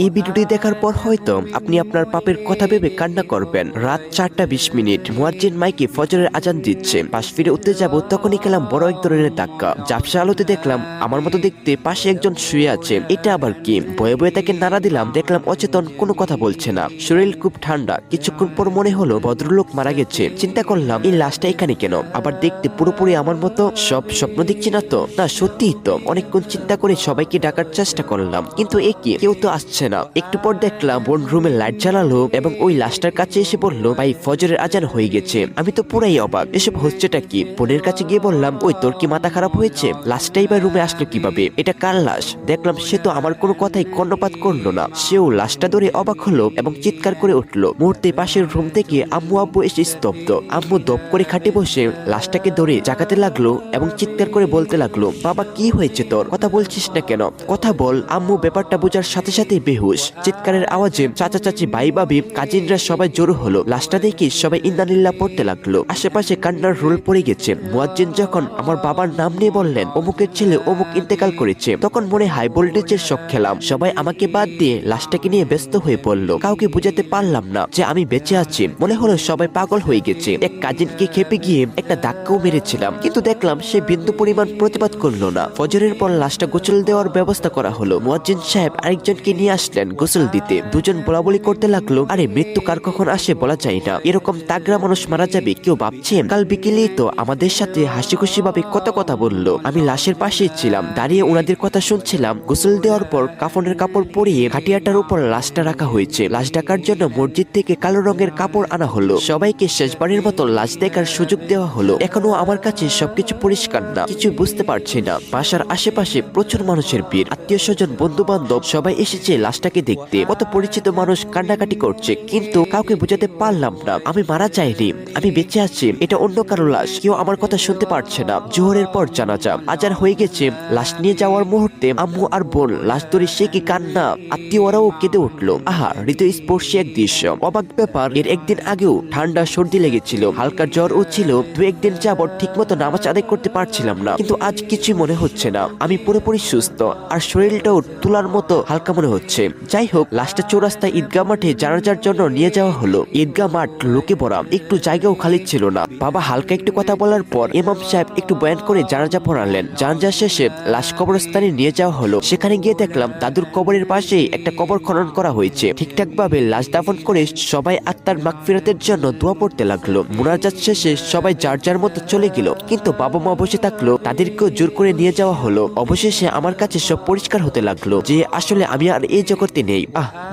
এই ভিডিওটি দেখার পর হয়তো আপনি আপনার পাপের কথা ভেবে কান্না করবেন। রাত 4:20 মুয়াজ্জিন মাইকে ফজরের আজান দিচ্ছে। পাশ ফিরে উঠতে যাব, তখনই খেলাম বড় এক ধরনের ধাক্কা। ঝাপসা আলোতে দেখলাম আমার মতো দেখতে পাশে একজন শুয়ে আছে। এটা আবার কি? ভয়ে ভয়ে তাকে নাড়া দিলাম, দেখলাম অচেতন, কোনো কথা বলছে না। শরীর খুব ঠান্ডা। কিছুক্ষণ পর মনে হলো ভদ্রলোক মারা গেছে। চিন্তা করলাম এই লাশটা এখানে কেন? আবার দেখতে পুরোপুরি আমার মতো। সব স্বপ্ন দেখছি না তো? না, সত্যিই তো। অনেকক্ষণ চিন্তা করে সবাইকে ডাকার চেষ্টা করলাম, কিন্তু কি কেউ তো আসছে না। একটু পর দেখলাম বোন রুমে লাইট জ্বালালো এবং ওই লাশটার কাছে এসে বলল, ভাই ফজরের আজান হয়ে গেছে। আমি তো পুরাই অবাক, এসব হচ্ছেটা কি? বোনের কাছে গিয়ে বললাম, ওই তোর কি মাথা খারাপ হয়েছে? লাশটাই বা রুমে আসলো কিভাবে? এটা কার লাশ? দেখলাম সে তো আমার কোনো কথাই কর্ণপাত করলো না। সেও লাশটা ধরে অবাক হলো এবং চিৎকার করে উঠলো। মুহূর্তে পাশের রুম থেকে আম্মু আব্বু এসে স্তব্ধ। আম্মু দপ করে খাটে বসে লাশটাকে ধরে জাগাতে লাগলো এবং চিৎকার করে বলতে লাগলো, বাবা কি হয়েছে তোর? কথা বলছিস না কেন? কথা বল। আম্মু ব্যাপারটা বোঝার সাথে সাথে বেহুশ। চিৎকারের আওয়াজে চাচা চাচি ভাই ভাবি কাজিনরা সবাই জড়ো হলো। লাশটা দেখে সবাই ইন্নালিল্লাহ পড়তে লাগলো। আশেপাশে কান্নার রোল পড়ে গেছে। মুয়াজ্জিন যখন আমার বাবার নাম নিয়ে বললেন, অমুকের ছেলে অমুক ইন্তেকাল করেছে, তখন মনে হাই ভোল্টেজের শক খেলাম। সবাই আমাকে বাদ দিয়ে লাশটাকে নিয়ে ব্যস্ত হয়ে পড়লো। কাউকে বুঝাতে পারলাম না যে আমি বেঁচে আছি। মনে হলো সবাই পাগল হয়ে গেছে। এক কাজিনকে খেপে গিয়ে একটা ধাক্কাও মেরেছিলাম, কিন্তু দেখলাম সে বিন্দু পরিমাণ প্রতিবাদ করলো না। ফজরের পর লাশটা গোসল দেওয়ার ব্যবস্থা করা হলো। মুয়াজ্জিন সাহেব আরেকজনকে নিয়ে আসলেন গোসল দিতে। দুজন বলাবলি করতে লাগলো, আরে মৃত্যু কার কখন আসে বলা যায় না, এরকম তাগড়া মানুষ মারা যাবে কেউ ভাবছেন? কাল বিকেলেই তো আমাদের সাথে হাসি খুশি ভাবে কত কথা বললো। আমি লাশের পাশেই ছিলাম, দাঁড়িয়ে ওনাদের কথা শুনছিলাম। গোসল দেওয়ার পর কাফনের কাপড় পরিয়ে খাটিয়াটার উপর লাশটা রাখা হয়েছে। লাশ ঢাকার জন্য মসজিদ থেকে কালো রঙের কাপড় আনা হলো। সবাইকে শেষবারের মতো লাশ দেখার সুযোগ দেওয়া হলো। এখনো আমার কাছে সবকিছু পরিষ্কার না, কিছু বুঝতে পারছি না। বাসার আশেপাশে প্রচুর মানুষের ভিড়। আত্মীয় স্বজন বন্ধু বান্ধব সবাই এসেছে লাশটাকে দেখতে। কত পরিচিত মানুষ কান্নাকাটি করছে, কিন্তু কাউকে বোঝাতে পারলাম না আমি মারা যাইনি, আমি বেঁচে আছি। এটা অন্য কারো লাশ, কেউ আমার কথা শুনতে পারছে না। জোহরের পর জানাজা আজান হয়ে গেছে। লাশ নিয়ে যাওয়ার মুহূর্তে আম্মু আর বোন লাশ ধরে সে কি কান্না। আত্মীয় ওরাও কেঁদে উঠলো। আহা, হৃদয় স্পর্শী এক দৃশ্য। অবাক ব্যাপার, এর একদিন আগেও ঠান্ডা সর্দি লেগেছিল, হালকা জ্বর ও ছিল। দু একদিন যাবত ঠিক মতো নামাজ আদায় করতে পারছিলাম না, কিন্তু আজ কিছুই মনে হচ্ছে না। আমি পুরোপুরি সুস্থ আর শরীরটাও তুলার মতো হালকা মনে হচ্ছে। যাই হোক, লাশটা চৌরাস্তায় ঈদগাহ মাঠে জানাজার জন্য নিয়ে যাওয়া হলো। ঈদগাহ মাঠ লোকে ভরা, একটু জায়গাও খালি ছিল না। বাবা হালকা একটু কথা বলার পর ইমাম সাহেব একটু বয়ান করে জানাজা পড়ালেন। জানাজা শেষে লাশ কবরস্থানে নিয়ে যাওয়া হলো। সেখানে গিয়ে দেখলাম দাদুর কবরের পাশেই একটা কবর খনন করা হয়েছে। ঠিকঠাক ভাবে লাশ দাফন করে সবাই আত্মার মাগফিরাতের জন্য দোয়া পড়তে লাগলো। মুনাজাত শেষে সবাই যার যার মতো চলে গেল, কিন্তু বাবা মা বসে থাকলো। তাদেরকেও জোর করে নিয়ে যাওয়া হলো। অবশেষে আমার কাছে সব পরিষ্কার হতে লাগলো যে আসলে আমি আর এই জগতে নেই।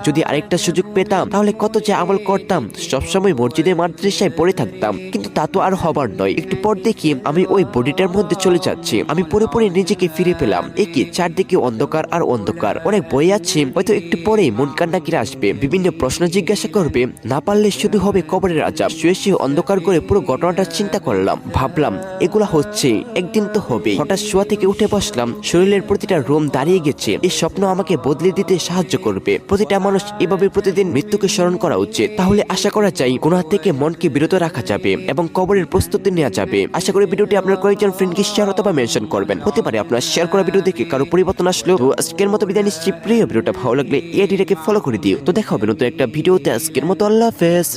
যদি আরেকটা সুযোগ পেতাম তাহলে কত যে আমল করতাম। সবসময় মসজিদে মাদ্রাসায় পড়ে থাকতাম, কিন্তু তা তো আর হবার নয়। একটু পর দেখি আমি ওই বডিটার মধ্যে চলে যাচ্ছি। আমি পুরোপুরি নিজেকে ফিরে পেলাম। কি চারদিকে অন্ধকার আর অন্ধকার। অনেক বই আছে, হয়তো একটু পরেই মন কান্নাকিরা আসবে, বিভিন্ন প্রশ্ন জিজ্ঞাসা করবে। না পারলে শুধু হবে কবরের আযাব। শুয়ে শুয়ে অন্ধকার করে পুরো ঘটনাটা চিন্তা করলাম, ভাবলাম এগুলা হচ্ছে, একদিন তো হবে। হঠাৎ শোয়া থেকে উঠে বসলাম। শরীরের প্রতিটা রোম দাঁড়িয়ে গেছে। এই স্বপ্ন আমাকে বদলে দিতে সাহায্য করবে। প্রতিটা মানুষ এভাবে প্রতিদিন মৃত্যুকে স্মরণ করা উচিত। তাহলে আশা করা যায় গুনাহ থেকে মনকে বিরত রাখা যাবে এবং কবরের প্রস্তুতি নেওয়া যাবে। আশা করি ভিডিওটি আপনার কয়েকজন ফ্রেন্ডকে শেয়ার অথবা মেনশন করবেন। হতে পারে আপনার শেয়ার করা ভিডিও দেখে কারো পরিবর্তন আসলো। তো আজকের মতো বিদায় নিচ্ছি। প্রিয় ভিডিওটা ভালো লাগলে এটিকে ফলো করে দিও। তো দেখা হবে নতুন একটা ভিডিওতে। আজকের মতো আল্লাহ হাফেজ।